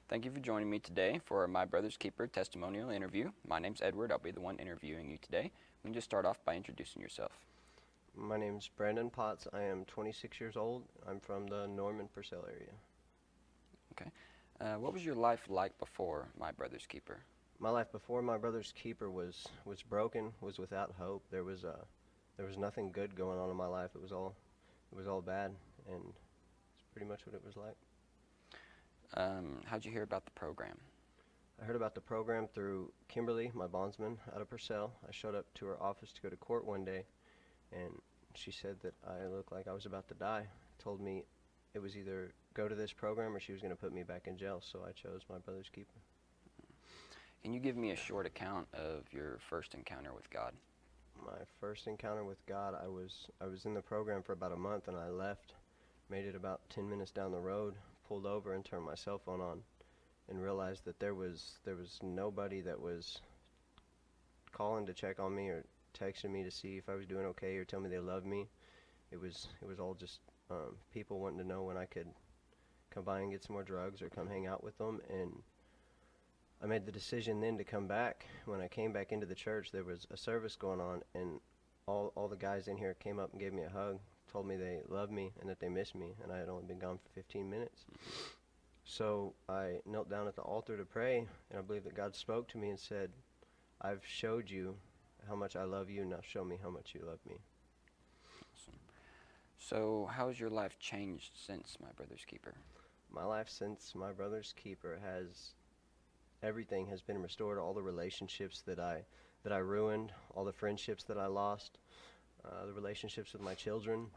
Thank you for joining me today for My Brother's Keeper testimonial interview. My name's Edward. I'll be the one interviewing you today. We can just start off by introducing yourself. My name's Brandon Potts. I am 26 years old. I'm from the Norman Purcell area. Okay. What was your life like before My Brother's Keeper? My life before My Brother's Keeper was broken, was without hope. There was nothing good going on in my life. It was all bad, and it's pretty much what it was like. How'd you hear about the program? I heard about the program through Kimberly, my bondsman out of Purcell. I showed up to her office to go to court one day, and she said that I looked like I was about to die. Told me it was either go to this program or she was going to put me back in jail, so I chose My Brother's Keeper. Can you give me a short account of your first encounter with God? My first encounter with God, I was in the program for about a month, and I left, made it about 10 minutes down the road, pulled over and turned my cell phone on, and realized that there was nobody that was calling to check on me or texting me to see if I was doing okay or tell me they loved me. It was all just people wanting to know when I could come by and get some more drugs or come hang out with them. And I made the decision then to come back. When I came back into the church, there was a service going on, and all the guys in here came up and gave me a hug, told me they loved me and that they missed me, and I had only been gone for 15 minutes. So I knelt down at the altar to pray, and I believe that God spoke to me and said, I've showed you how much I love you, now show me how much you love me. Awesome. So how has your life changed since My Brother's Keeper? My life since My Brother's Keeper everything has been restored. All the relationships that I ruined, all the friendships that I lost, the relationships with my children,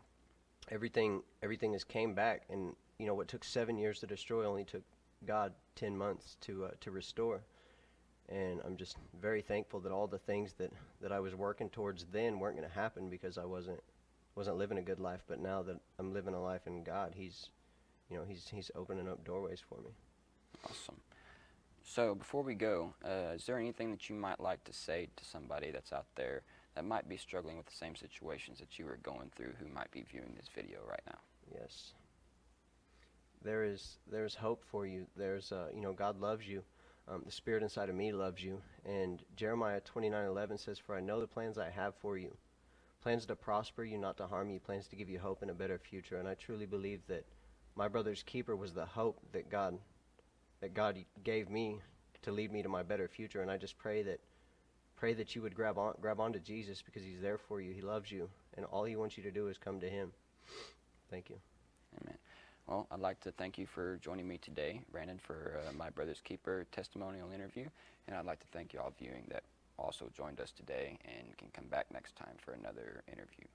everything has came back. And you know, what took 7 years to destroy only took God 10 months to restore. And I'm just very thankful that all the things that I was working towards then weren't going to happen because I wasn't living a good life. But now that I'm living a life in God, He's opening up doorways for me. Awesome. So before we go, is there anything that you might like to say to somebody that's out there that might be struggling with the same situations that you were going through, who might be viewing this video right now? Yes. There's hope for you. There's God loves you. The Spirit inside of me loves you. And Jeremiah 29:11 says, "For I know the plans I have for you, plans to prosper you, not to harm you, plans to give you hope and a better future." And I truly believe that My Brother's Keeper was the hope that God gave me to lead me to my better future. And I just pray that you would grab onto Jesus, because He's there for you. He loves you, and all He wants you to do is come to Him. Thank you. Amen. Well, I'd like to thank you for joining me today, Brandon, for My Brother's Keeper testimonial interview. And I'd like to thank you all viewing that also joined us today and can come back next time for another interview.